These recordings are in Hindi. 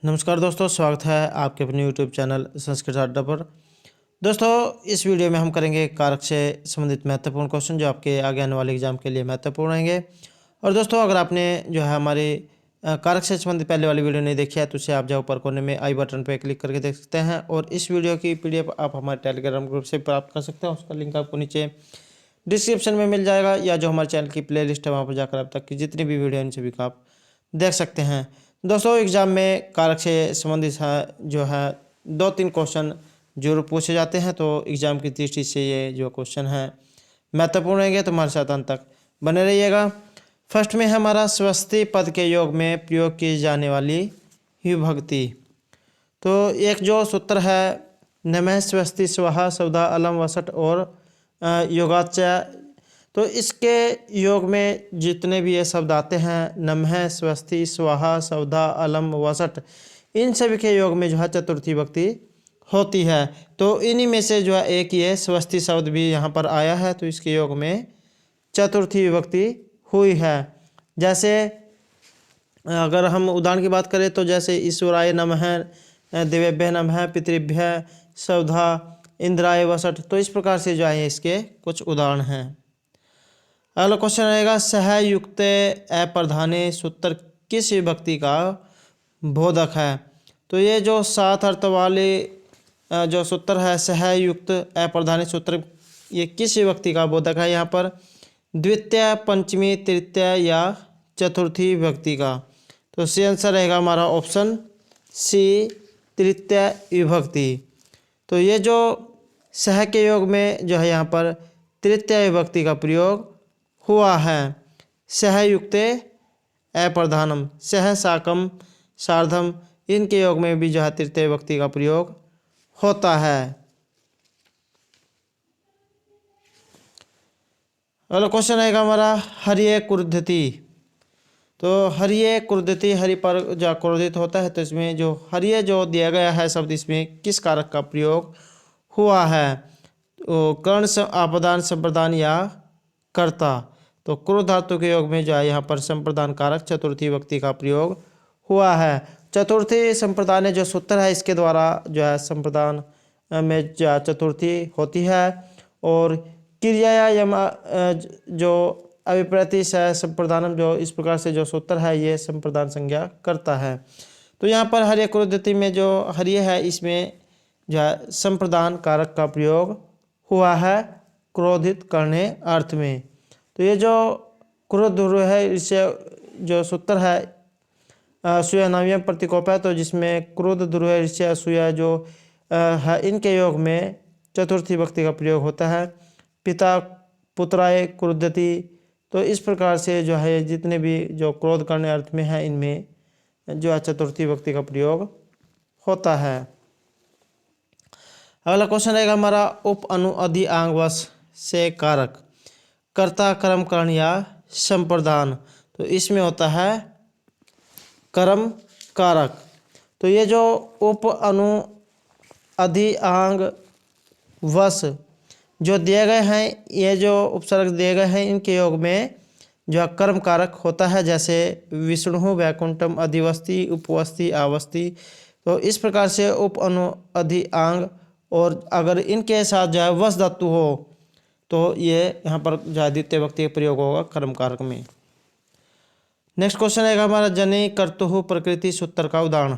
नमस्कार दोस्तों, स्वागत है आपके अपने यूट्यूब चैनल संस्कृत अड्डा पर। दोस्तों, इस वीडियो में हम करेंगे कारक से संबंधित महत्वपूर्ण क्वेश्चन जो आपके आगे आने वाले एग्जाम के लिए महत्वपूर्ण रहेंगे। और दोस्तों, अगर आपने जो है हमारे कारक से संबंधित पहले वाली वीडियो नहीं देखी है तो उसे आप जाओ ऊपर कोने में आई बटन पर क्लिक करके देख सकते हैं। और इस वीडियो की PDF आप हमारे टेलीग्राम ग्रुप से प्राप्त कर सकते हैं। उसका लिंक आपको नीचे डिस्क्रिप्शन में मिल जाएगा, या जो हमारे चैनल की प्लेलिस्ट है वहाँ पर जाकर अब तक की जितनी भी वीडियो इन सभी का आप देख सकते हैं। दोस्तों, एग्जाम में कारक से संबंधित जो है 2-3 क्वेश्चन जरूर पूछे जाते हैं, तो एग्जाम की दृष्टि से ये जो क्वेश्चन है महत्वपूर्ण रहेंगे, तो हमारे साथ अंत तक बने रहिएगा। फर्स्ट में है हमारा स्वस्ति पद के योग में प्रयोग की जाने वाली विभक्ति। तो एक जो सूत्र है नमः स्वस्ति स्वाहा सौदा अलम वसट और योगाचा, तो इसके योग में जितने भी ये शब्द आते हैं नमः स्वस्ति स्वाहा सौदा अलम वसट, इन सभी के योग में जो है चतुर्थी विभक्ति होती है। तो इन्हीं में से जो है एक ये स्वस्ति शब्द भी यहाँ पर आया है, तो इसके योग में चतुर्थी विभक्ति हुई है। जैसे अगर हम उदाहरण की बात करें तो जैसे ईश्वराय नमः, देवेभ्य नमः, पितृभ्य सौधा, इंद्राय वसट, तो इस प्रकार से जो है इसके कुछ उदाहरण हैं। अगला क्वेश्चन रहेगा सहयुक्त अप्रधाने सूत्र किस विभक्ति का बोधक है। तो ये जो 7 अर्थ वाले जो सूत्र है सहयुक्त अप्रधाने सूत्र, ये किस विभक्ति का बोधक है। यहाँ पर द्वितीय, पंचमी, तृतीय या चतुर्थी विभक्ति का। तो सी आंसर रहेगा हमारा ऑप्शन सी, तृतीय विभक्ति। तो ये जो सह के योग में जो है यहाँ पर तृतीय विभक्ति का प्रयोग हुआ है। सहयुक्त अप्रधानम, सह साकम सार्धम, इनके योग में भी जो है तृतीय विभक्ति का प्रयोग होता है। अगला क्वेश्चन रहेगा हमारा हरिये क्रुद्धति। तो हरिये क्रुद्धति, हरि पर जो क्रोधित होता है, तो इसमें जो हरिये जो दिया गया है शब्द, इसमें किस कारक का प्रयोग हुआ है। तो कर्ण, आपादान, संप्रदान या कर्ता। तो क्रोध धातु के योग में जो है यहाँ पर संप्रदान कारक चतुर्थी विभक्ति का प्रयोग हुआ है। चतुर्थी संप्रदान जो सूत्र है इसके द्वारा जो है संप्रदान में जो चतुर्थी होती है। और क्रिया या यम जो अभिप्रति सह संप्रदानम, जो इस प्रकार से जो सूत्र है ये संप्रदान संज्ञा करता है। तो यहाँ पर हरिय क्रोधति में जो हरिय है इसमें जो है संप्रदान कारक का प्रयोग हुआ है क्रोधित करने अर्थ में। तो ये जो क्रोध ध्रुव है इससे जो सूत्र है असूया नाव्यम प्रतिकोप है, तो जिसमें क्रोध ध्रुव है इससे असूया जो है इनके योग में चतुर्थी विभक्ति का प्रयोग होता है। पिता पुत्राय क्रुद्धति, तो इस प्रकार से जो है जितने भी जो क्रोध करने अर्थ में है इनमें जो है चतुर्थी विभक्ति का प्रयोग होता है। अगला क्वेश्चन रहेगा हमारा उप अनु अधि आंग वश से कारक कर्ता कर्म करण या संप्रदान। तो इसमें होता है कर्म कारक। तो ये जो उप अनु अधि आंग वश जो दिए गए हैं, ये जो उपसर्ग दिए गए हैं इनके योग में जो कर्म कारक होता है। जैसे विष्णु वैकुंठम अधिवस्ति उपवस्ति आवस्ति, तो इस प्रकार से उप अनु अधि आंग, और अगर इनके साथ जो है वश धातु हो तो ये यहाँ पर जो है द्वितीय विभक्ति का प्रयोग होगा कर्म कारक में। नेक्स्ट क्वेश्चन है हमारा जनि कर्तुः प्रकृति सूत्र का उदाहरण।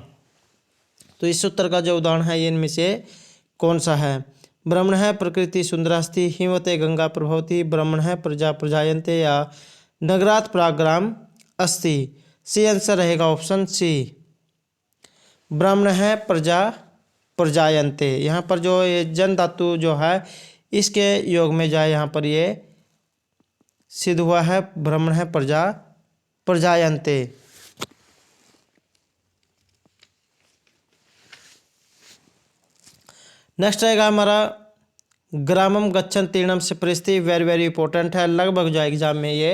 तो इस सूत्र का जो उदाहरण है ये इनमें से कौन सा है। ब्रह्मण है प्रकृति सुंदरास्ति, हिमवते गंगा प्रभवती, ब्रह्मण है प्रजा प्रजायन्ते या नगरात प्राग्राम अस्ति। सी आंसर रहेगा ऑप्शन सी, ब्रह्मण है प्रजा प्रजायन्ते। यहाँ पर जो ये जन धातु जो है इसके योग में जाए यहाँ पर ये सिद्ध हुआ है ब्रह्मण है प्रजा प्रजायन्ते। नेक्स्ट रहेगा हमारा ग्रामम गच्छन तीर्णम से परिस्थिति, वेरी वेरी इंपॉर्टेंट है, लगभग जो एग्जाम में ये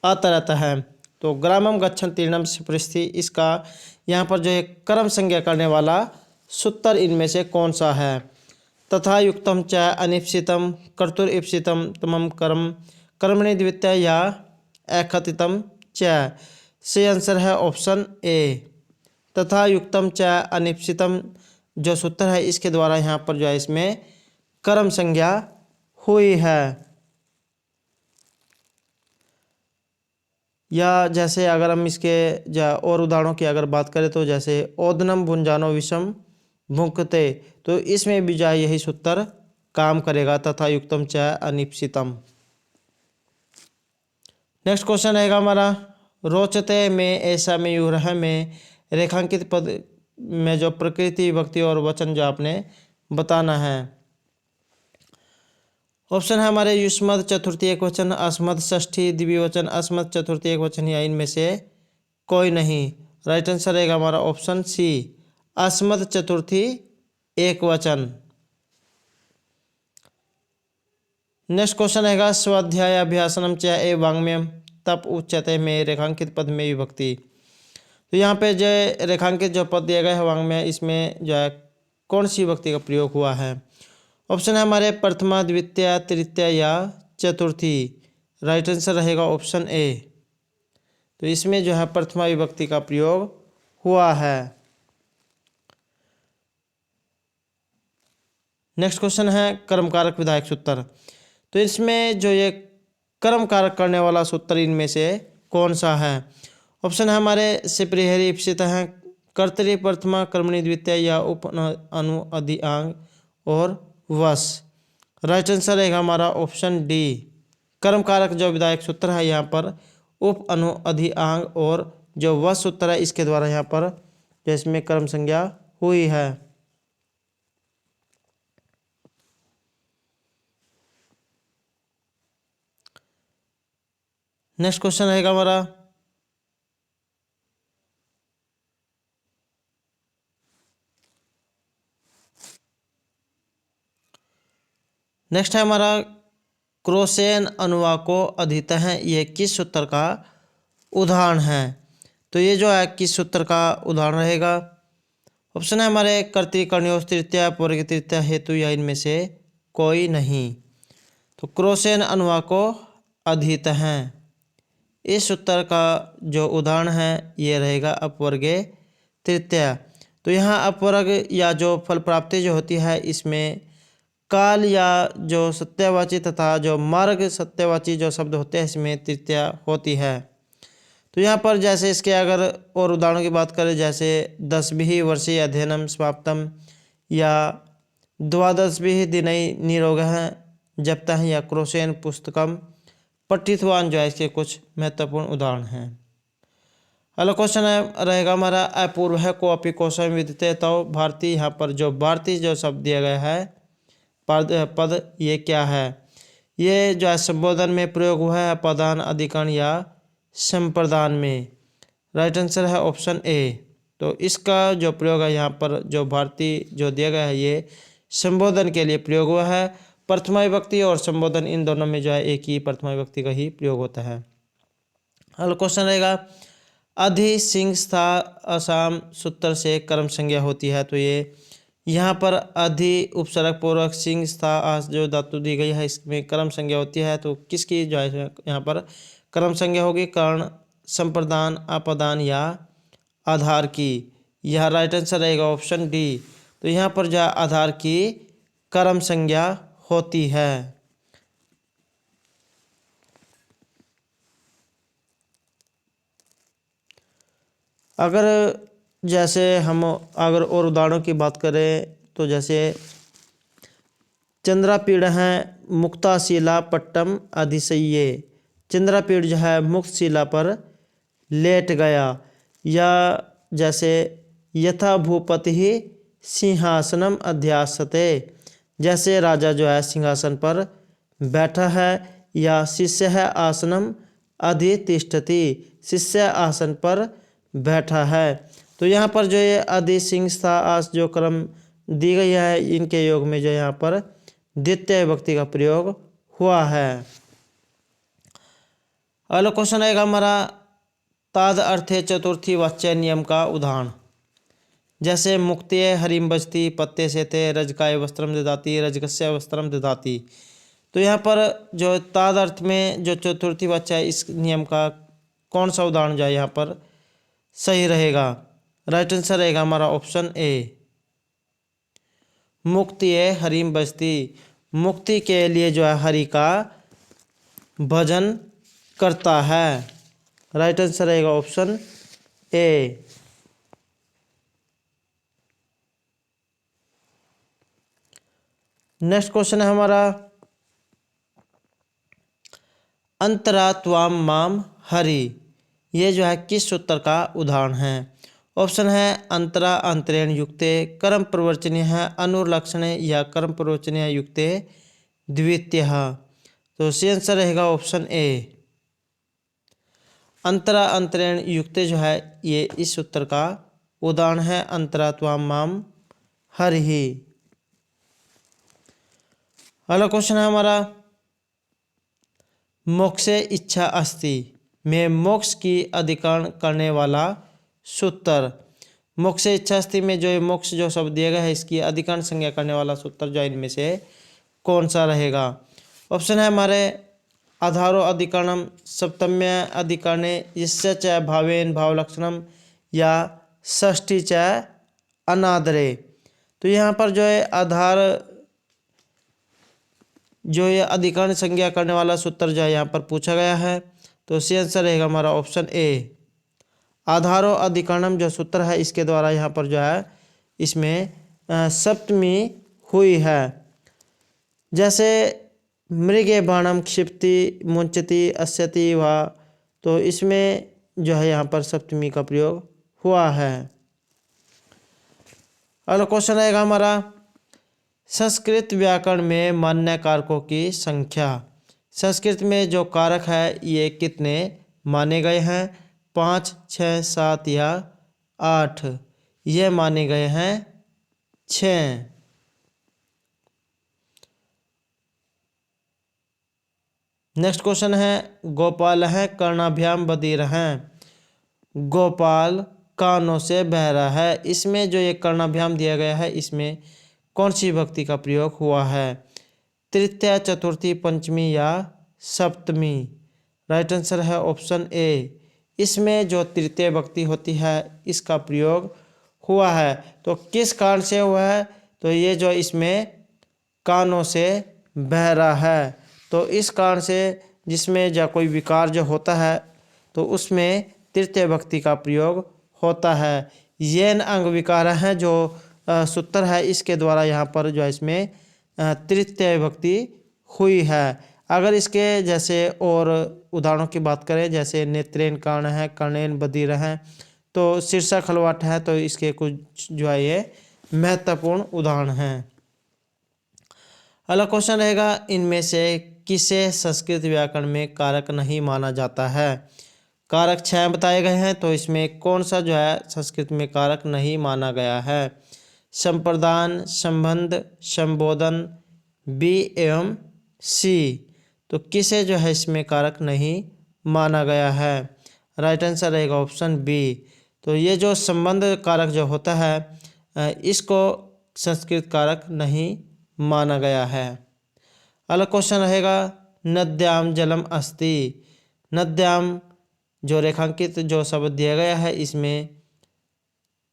आता रहता है। तो ग्रामम गच्छन तीर्णम से परिस्थिति, इसका यहाँ पर जो है कर्म संज्ञा करने वाला सूत्र इनमें से कौन सा है। तथा युक्तम च अनिप्सितम कर्तुर इप्सितम तमम कर्म कर्मणि द्वितीय या अखतितम च। सी आंसर है ऑप्शन ए, तथा युक्तम च अनिप्सितम जो सूत्र है इसके द्वारा यहाँ पर जो है इसमें कर्म संज्ञा हुई है। या जैसे अगर हम इसके और उदाहरणों की अगर बात करें तो जैसे ओदनम भुंजानो विषम भुंक्ते, तो इसमें भी जो है यही सूत्र काम करेगा, तथा युक्तम च अनिप्सितम। नेक्स्ट क्वेश्चन रहेगा हमारा रोचते में, ऐसा में, युरह में रेखांकित पद में जो प्रकृति विभक्ति और वचन जो आपने बताना है। ऑप्शन है हमारे युष्मद चतुर्थी एक वचन, अस्मद षष्ठी द्विवचन, अस्मद चतुर्थी एक वचन, या इनमें से कोई नहीं। राइट आंसर रहेगा हमारा ऑप्शन सी, अस्मद चतुर्थी एक वचन। नेक्स्ट क्वेश्चन रहेगा स्वाध्याय अभ्यासनम च ए वांग्मयम तप उच्यते में रेखांकित पद में विभक्ति। तो यहाँ पे जो रेखांकित जो पद दिया गया है वांग्मय, इसमें जो है कौन सी विभक्ति का प्रयोग हुआ है। ऑप्शन है हमारे प्रथमा द्वितीय तृतीय या चतुर्थी। राइट आंसर रहेगा ऑप्शन ए। तो इसमें जो है प्रथमा विभक्ति का प्रयोग हुआ है। नेक्स्ट क्वेश्चन है कर्मकारक विधायक सूत्र। तो इसमें जो ये कर्म कारक करने वाला सूत्र इनमें से कौन सा है। ऑप्शन है हमारे सिपरिहरी इप्सित हैं, कर्तरी प्रथमा कर्मणि द्वितीय या उप अनु अधिआंग और वश। राइट आंसर रहेगा हमारा ऑप्शन डी, कर्म कारक जो विधायक सूत्र है यहाँ पर उप अनु अधिआंग और जो वश सूत्र है इसके द्वारा यहाँ पर जो इसमें कर्म संज्ञा हुई है। नेक्स्ट क्वेश्चन रहेगा हमारा नेक्स्ट है हमारा क्रोसेन अनुवाको अधितः, ये किस सूत्र का उदाहरण है। तो ये जो है किस सूत्र का उदाहरण रहेगा। ऑप्शन है हमारे कर्तृकर्णयोः तृतीया पूर्व तृतीया हेतु, या इनमें से कोई नहीं। तो क्रोसेन अनुवाको अधितः इस सूत्र का जो उदाहरण है ये रहेगा अपवर्गे तृतीया। तो यहाँ अपवर्ग या जो फल प्राप्ति जो होती है इसमें काल या जो सत्यवाची तथा जो मार्ग सत्यवाची जो शब्द होते हैं इसमें तृतीया होती है। तो यहाँ पर जैसे इसके अगर और उदाहरणों की बात करें जैसे 10वीं वर्षीय अध्ययनम समाप्तम या द्वादशभिः दिनैः निरोगः जप्तः या क्रोसेन पुस्तकम पठितवान, जो है इसके कुछ महत्वपूर्ण उदाहरण हैं। अगला क्वेश्चन है रहेगा हमारा अपूर्व है को अपि कौशल विदिते। तो भारतीय, यहाँ पर जो भारतीय जो शब्द दिया गया है पद ये क्या है। ये जो है संबोधन में प्रयोग हुआ है, पदान अधिकरण या संप्रदान में। राइट आंसर है ऑप्शन ए। तो इसका जो प्रयोग है यहाँ पर जो भारतीय जो दिया गया है ये संबोधन के लिए प्रयोग हुआ है। प्रथमा विभक्ति और संबोधन इन दोनों में जो है एक ही प्रथमा विभक्ति का ही प्रयोग होता है। अगला क्वेश्चन रहेगा अधि सिंह स्था असम सूत्र से कर्म संज्ञा होती है। तो ये यहाँ पर अधि उपसर्ग पूर्वक सिंह स्था आस जो धातु दी गई है इसमें कर्म संज्ञा होती है। तो किसकी जो है यहाँ पर कर्म संज्ञा होगी, कर्ण संप्रदान अपदान या आधार की। यह राइट आंसर रहेगा ऑप्शन डी। तो यहाँ पर जो आधार की कर्म संज्ञा होती है। अगर जैसे हम अगर और उदाहरणों की बात करें तो जैसे चंद्रापीड़ है मुक्ताशिला पट्टम अधिशय्ये, चंद्रापीड़ जो है मुक्त शिला पर लेट गया। या जैसे यथा भूपति ही सिंहासनम अध्यासते, जैसे राजा जो है सिंहासन पर बैठा है। या शिष्य है आसनम अधितिष्ठति, शिष्य आसन पर बैठा है। तो यहाँ पर जो ये अधि सिंह स्था आस जो क्रम दी गई है इनके योग में जो यहाँ पर द्वितीय विभक्ति का प्रयोग हुआ है। अगला क्वेश्चन आएगा हमारा ताद अर्थे चतुर्थी वाच्य नियम का उदाहरण। जैसे मुक्तिय हरिम बजती पत्ते से थे रजकाय वस्त्रम ददाती रजकस्य वस्त्रम ददाती। तो यहाँ पर जो ताद अर्थ में जो चतुर्थी वाच्य है इस नियम का कौन सा उदाहरण जो है यहाँ पर सही रहेगा। राइट आंसर रहेगा हमारा ऑप्शन ए। मुक्ति है हरिम बस्ती, मुक्ति के लिए जो है हरि का भजन करता है। राइट आंसर रहेगा ऑप्शन ए। नेक्स्ट क्वेश्चन है हमारा, अंतरा त्वाम माम हरि, ये जो है किस सूत्र का उदाहरण है। ऑप्शन है अंतरा अंतरेण युक्ते, कर्म प्रवर्चनीय है अनुलक्षण या कर्म प्रवर्चनीय युक्ते द्वितीय। तो सी आंसर रहेगा ऑप्शन ए। अंतरा अंतरेण युक्ते जो है ये इस सूत्र का उदाहरण है, अंतरा त्वाम माम हरि। अगला क्वेश्चन है हमारा, मोक्षे इच्छा अस्ति में मोक्ष की अधिकरण करने वाला सूत्र। मोक्षे इच्छा अस्ति में जो ये मोक्ष जो शब्द दिया गया है इसकी अधिकरण संज्ञा करने वाला सूत्र जो इनमें से कौन सा रहेगा। ऑप्शन है हमारे, आधारो अधिकरणम, सप्तम्य अधिकरणे, इससे च भावेन भावलक्षणम या षष्ठी च अनादरे। तो यहाँ पर जो है आधार जो ये अधिकरण संज्ञा करने वाला सूत्र जो है यहाँ पर पूछा गया है, तो सी आंसर रहेगा हमारा ऑप्शन ए। आधारो अधिकरणम जो सूत्र है इसके द्वारा यहाँ पर जो है इसमें सप्तमी हुई है। जैसे मृगे बाणम क्षिप्ति मुंचति अस्यति वा, तो इसमें जो है यहाँ पर सप्तमी का प्रयोग हुआ है। अगला क्वेश्चन रहेगा हमारा, संस्कृत व्याकरण में मान्य कारकों की संख्या। संस्कृत में जो कारक है ये कितने माने गए हैं, 5, 6, 7 या 8। ये माने गए हैं 6। नेक्स्ट क्वेश्चन है, गोपाल है कर्णाभ्याम बधिर हैं, गोपाल कानों से बहरा है, इसमें जो ये कर्णाभ्याम दिया गया है इसमें कौन सी विभक्ति का प्रयोग हुआ है, तृतीया चतुर्थी पंचमी या सप्तमी। राइट आंसर है ऑप्शन ए। इसमें जो तृतीय विभक्ति होती है इसका प्रयोग हुआ है। तो किस कारण से हुआ है, तो ये जो इसमें कानों से बहरा है, तो इस कारण से जिसमें जो कोई विकार जो होता है तो उसमें तृतीय विभक्ति का प्रयोग होता है। येन अंग विकार है जो सूत्र है इसके द्वारा यहाँ पर जो है इसमें तृतीय विभक्ति हुई है। अगर इसके जैसे और उदाहरणों की बात करें, जैसे नेत्रेन कर्ण है, कर्णेन बधिर है, तो शीर्षक हलवाट है, तो इसके कुछ जो है ये महत्वपूर्ण उदाहरण हैं। अगला क्वेश्चन रहेगा, इनमें से किसे संस्कृत व्याकरण में कारक नहीं माना जाता है। कारक 6 बताए गए हैं, तो इसमें कौन सा जो है संस्कृत में कारक नहीं माना गया है, संप्रदान, संबंध, संबोधन, बी एवं सी। तो किसे जो है इसमें कारक नहीं माना गया है। राइट आंसर रहेगा ऑप्शन बी। तो ये जो संबंध कारक जो होता है इसको संस्कृत कारक नहीं माना गया है। अगला क्वेश्चन रहेगा, नद्याम जलम अस्ति, नद्याम जो रेखांकित जो शब्द दिया गया है इसमें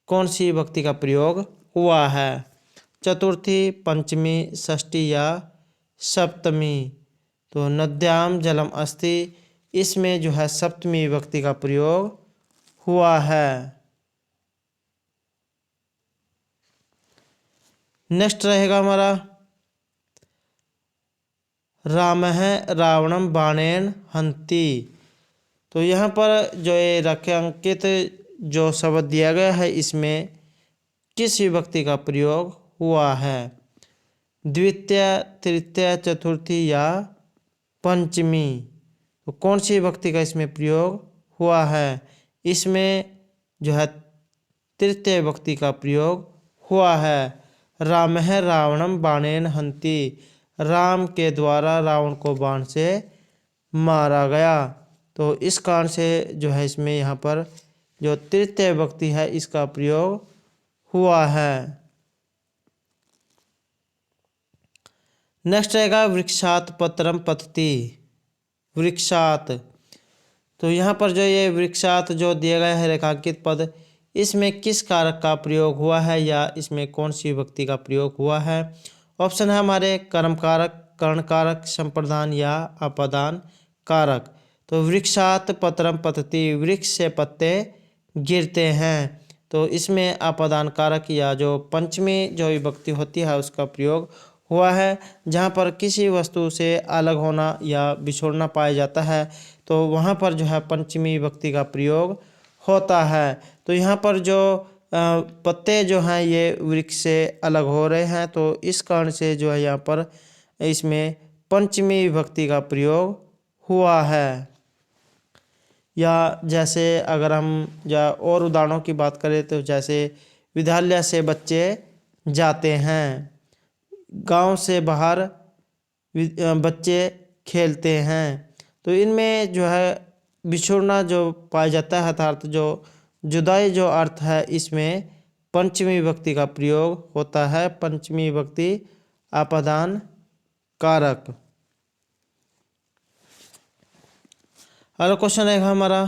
कौन सी विभक्ति का प्रयोग हुआ है, चतुर्थी, पंचमी, षष्ठी या सप्तमी। तो नद्याम जलम अस्ति इसमें जो है सप्तमी विभक्ति का प्रयोग हुआ है। नेक्स्ट रहेगा हमारा, राम है रावणम बाणेन हंति। तो यहाँ पर जो ये रेखांकित जो शब्द दिया गया है इसमें किस विभक्ति का प्रयोग हुआ है, द्वितीय, तृतीय, चतुर्थी या पंचमी। तो कौन सी विभक्ति का इसमें प्रयोग हुआ है, इसमें जो है तृतीय विभक्ति का प्रयोग हुआ है। राम है रावणम बाणेन हंति, राम के द्वारा रावण को बाण से मारा गया। तो इस कारण से जो है इसमें यहाँ पर जो तृतीय विभक्ति है इसका प्रयोग हुआ है। नेक्स्ट रहेगा, वृक्षात पत्रम पतति, वृक्षात। तो यहाँ पर जो ये वृक्षात जो दिया गया है रेखांकित पद इसमें किस कारक का प्रयोग हुआ है या इसमें कौन सी विभक्ति का प्रयोग हुआ है। ऑप्शन है हमारे कर्म कारक, कर्ण कारक, संप्रदान या अपादान कारक। तो वृक्षात पत्रम पतति, वृक्ष से पत्ते गिरते हैं। तो इसमें अपादान कारक या जो पंचमी जो विभक्ति होती है उसका प्रयोग हुआ है। जहाँ पर किसी वस्तु से अलग होना या बिछोड़ना पाया जाता है तो वहाँ पर जो है पंचमी विभक्ति का प्रयोग होता है। तो यहाँ पर जो पत्ते जो हैं ये वृक्ष से अलग हो रहे हैं, तो इस कारण से जो है यहाँ पर इसमें पंचमी विभक्ति का प्रयोग हुआ है। या जैसे अगर हम या और उदाहरणों की बात करें तो जैसे विद्यालय से बच्चे जाते हैं, गांव से बाहर बच्चे खेलते हैं। तो इनमें जो है बिछुड़ना जो पाया जाता है अर्थात जो जुदाई जो अर्थ है इसमें पंचमी विभक्ति का प्रयोग होता है। पंचमी विभक्ति अपादान कारक। अगला क्वेश्चन है हमारा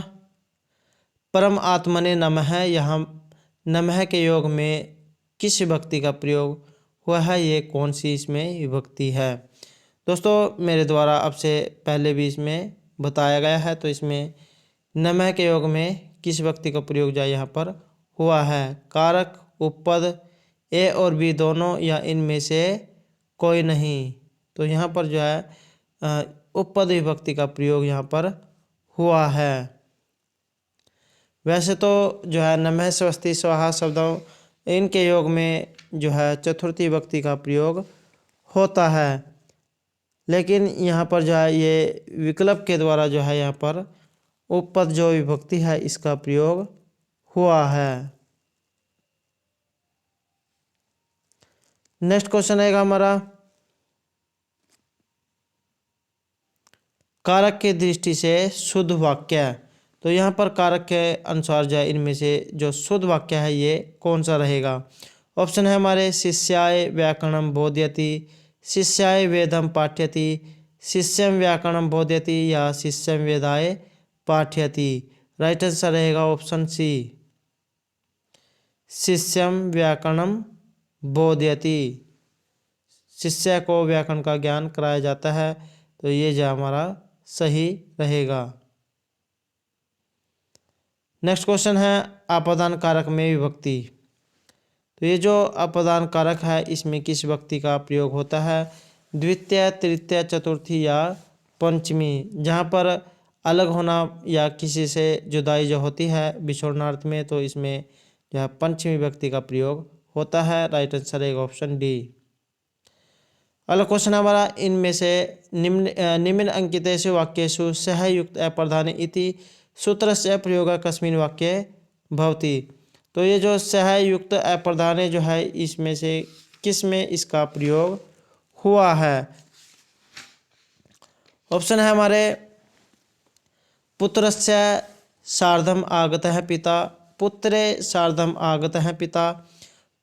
परम आत्मने नमः, यहाँ नमः के योग में किस विभक्ति का प्रयोग हुआ है, ये कौन सी इसमें विभक्ति है। दोस्तों मेरे द्वारा आपसे पहले भी इसमें बताया गया है। तो इसमें नमः के योग में किस विभक्ति का प्रयोग जो यहाँ पर हुआ है। कारक, उपपद, ए और बी दोनों या इनमें से कोई नहीं। तो यहाँ पर जो है उपपद विभक्ति का प्रयोग यहाँ पर हुआ है। वैसे तो जो है नमः स्वस्ति स्वाहा शब्दों इनके योग में जो है चतुर्थी विभक्ति का प्रयोग होता है, लेकिन यहाँ पर जो है ये विकल्प के द्वारा जो है यहाँ पर उपपद जो विभक्ति है इसका प्रयोग हुआ है। नेक्स्ट क्वेश्चन आएगा हमारा कारक की दृष्टि से शुद्ध वाक्य। तो यहाँ पर कारक के अनुसार जो है इनमें से जो शुद्ध वाक्य है ये कौन सा रहेगा। ऑप्शन है हमारे शिष्याय व्याकरणम बोधयति, शिष्याय वेदम पाठयति, शिष्यम व्याकरणम बोधयति या शिष्यम वेदाय पाठयति। राइट आंसर रहेगा ऑप्शन सी, शिष्यम व्याकरणम बोधयति, शिष्य को व्याकरण का ज्ञान कराया जाता है। तो ये जो हमारा सही रहेगा। नेक्स्ट क्वेश्चन है अपादान कारक में विभक्ति। तो ये जो अपादान कारक है इसमें किस विभक्ति का प्रयोग होता है। द्वितीय, तृतीय, चतुर्थी या पंचमी। जहाँ पर अलग होना या किसी से जुदाई जो होती है बिछोड़ना अर्थ में, तो इसमें जो है पंचमी विभक्ति का प्रयोग होता है। राइट आंसर रहेगा ऑप्शन डी। अगला क्वेश्चन हमारा इनमें से निम्न अंकितेषु वाक्येषु सह युक्त अप्रधाने इति सूत्रस्य प्रयोगः कस्मिन् वाक्ये भवति। तो ये जो सह युक्त अप्रधाने जो है इसमें से किस में इसका प्रयोग हुआ है। ऑप्शन है हमारे पुत्रस्य सार्धम आगतः पिता, पुत्रे सार्धम आगतः पिता,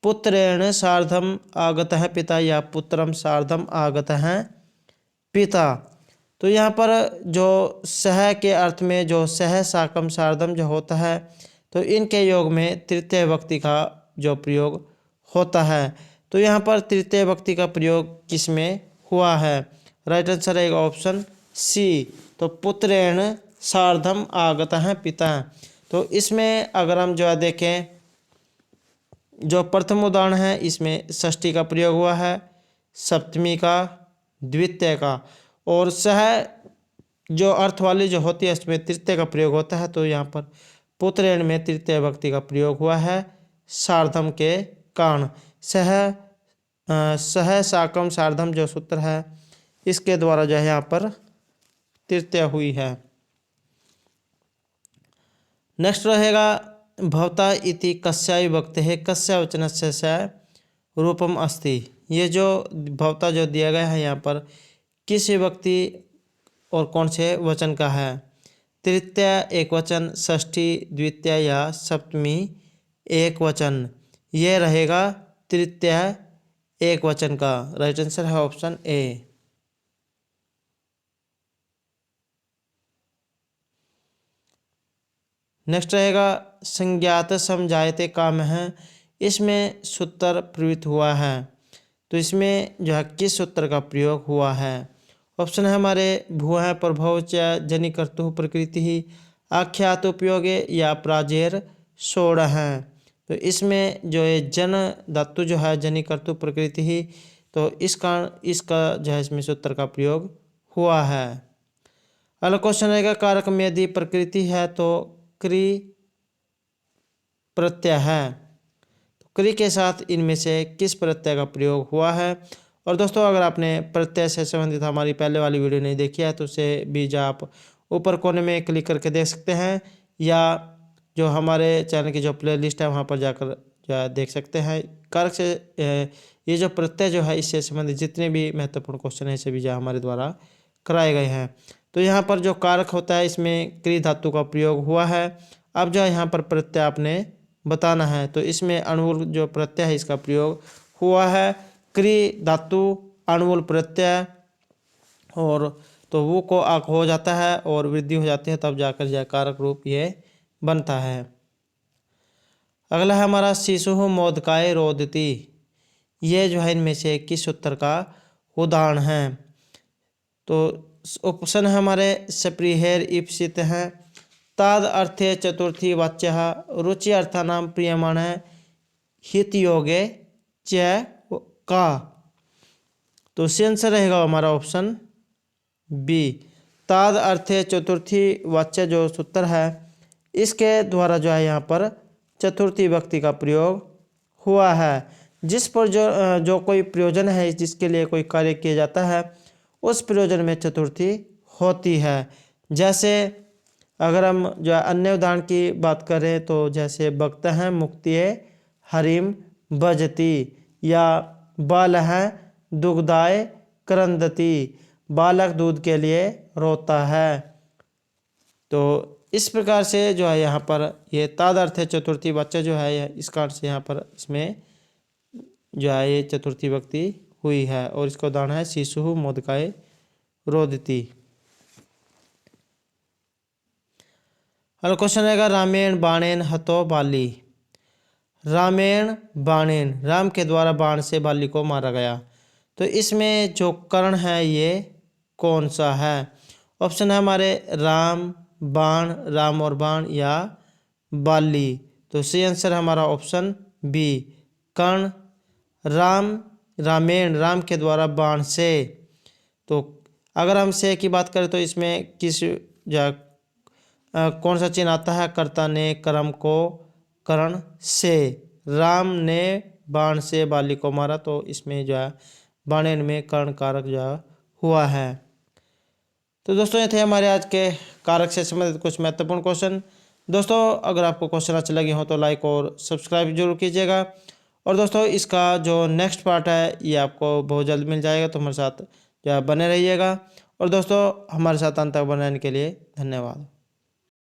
पुत्रेण सार्धम आगतः पिता या पुत्रम सार्धम आगतः पिता। तो यहाँ पर जो सह के अर्थ में जो सह साकम सार्धम जो होता है तो इनके योग में तृतीय विभक्ति का जो प्रयोग होता है। तो यहाँ पर तृतीय विभक्ति का प्रयोग किस में हुआ है। राइट आंसर रहेगा ऑप्शन सी। तो पुत्रेण सार्धम आगतः पिता। तो इसमें अगर हम जो है देखें जो प्रथम उदाहरण है इसमें षष्ठी का प्रयोग हुआ है, सप्तमी का, द्वितीय का, और सह जो अर्थ वाली जो होती है इसमें तृतीय का प्रयोग होता है। तो यहाँ पर पुत्रेण में तृतीय विभक्ति का प्रयोग हुआ है सार्धम के कारण। सह साकम सार्धम जो सूत्र है इसके द्वारा जो है यहाँ पर तृतीय हुई है। नेक्स्ट रहेगा भवता इति कस्या विभक्तेः कस्य वचनस्य स रूपम अस्ति। ये जो भवता जो दिया गया है यहाँ पर किस विभक्ति और कौन से वचन का है। तृतीय एक वचन, षष्ठी द्वितीय या सप्तमी एक वचन। ये रहेगा तृतीय एक वचन का। राइट आंसर है ऑप्शन ए। नेक्स्ट रहेगा संज्ञात समझायते काम है, इसमें सूत्र प्रयुक्त हुआ है। तो इसमें जो है किस सूत्र का प्रयोग हुआ है? ऑप्शन है हमारे भूः प्रभव च जनि कर्तुः प्रकृति ही आख्यात उपयोगे या प्राजेर सोड़ हैं। तो इसमें जो है जन धातु जो है जनि कर्तु प्रकृति ही, तो इस कारण इसका जो है इसमें सूत्र का प्रयोग हुआ है। अगला क्वेश्चन रहेगा कारक में यदि प्रकृति है तो क्रि प्रत्यय है, तो क्रि के साथ इनमें से किस प्रत्यय का प्रयोग हुआ है? और दोस्तों अगर आपने प्रत्यय से संबंधित हमारी पहले वाली वीडियो नहीं देखी है तो उसे भी आप ऊपर कोने में क्लिक करके देख सकते हैं, या जो हमारे चैनल की जो प्लेलिस्ट है वहाँ पर जाकर जो है देख सकते हैं। कारक से ये जो प्रत्यय जो है इससे संबंधित जितने भी महत्वपूर्ण क्वेश्चन हैं इसे भी जो हमारे द्वारा कराए गए हैं। तो यहाँ पर जो कारक होता है इसमें क्रि धातु का प्रयोग हुआ है। अब जो है यहाँ पर प्रत्यय आपने बताना है, तो इसमें अणुवल जो प्रत्यय है इसका प्रयोग हुआ है। क्रि धातु अणुवल प्रत्यय, और तो वो को आक हो जाता है और वृद्धि हो जाती है, तब जाकर जो कारक रूप ये बनता है। अगला है हमारा शिशु मोदकाय रोदती, ये जो है इनमें से किस सूत्र का उदाहरण है? तो ऑप्शन है हमारे सप्रिहेर इप्सित हैं, ताद अर्थे चतुर्थी वाच्य, रुचि अर्थानाम प्रियमाण है, हित योगे च का। तो इससे आंसर रहेगा हमारा ऑप्शन बी, ताद अर्थे चतुर्थी वाच्य जो सूत्र है इसके द्वारा जो है यहाँ पर चतुर्थी विभक्ति का प्रयोग हुआ है। जिस पर जो कोई प्रयोजन है जिसके लिए कोई कार्य किया जाता है उस प्रयोजन में चतुर्थी होती है। जैसे अगर हम जो अन्य उदाहरण की बात करें तो जैसे वक्त हैं मुक्ति हरिम बजती, या बाल है दुग्धाय क्रंदती, बालक दूध के लिए रोता है। तो इस प्रकार से जो है यहाँ पर ये तादर्थ चतुर्थी वाच्य जो है इस कारण से यहाँ पर इसमें जो है ये चतुर्थी विभक्ति हुई है, और इसका उदाहरण है शिशु मोदकाय रोदती। अगला क्वेश्चन रहेगा रामेण बाणेन हतो बाली, रामेण बाणेन राम के द्वारा बाण से बाली को मारा गया। तो इसमें जो कर्ण है ये कौन सा है? ऑप्शन है हमारे राम, बाण, राम और बाण, या बाली। तो सही आंसर हमारा ऑप्शन बी, कर्ण। राम रामेण राम के द्वारा बाण से, तो अगर हम से की बात करें तो इसमें किस कौन सा चिन्ह आता है? कर्ता ने कर्म को कर्ण से, राम ने बाण से बाली को मारा, तो इसमें जो है बाणेन में कर्ण कारक जो हुआ है। तो दोस्तों ये थे हमारे आज के कारक से संबंधित कुछ महत्वपूर्ण क्वेश्चन। दोस्तों अगर आपको क्वेश्चन अच्छे लगे हो तो लाइक और सब्सक्राइब जरूर कीजिएगा, और दोस्तों इसका जो नेक्स्ट पार्ट है ये आपको बहुत जल्द मिल जाएगा, तो हमारे साथ जो है बने रहिएगा। और दोस्तों हमारे साथ अंत तक बनाने के लिए धन्यवाद।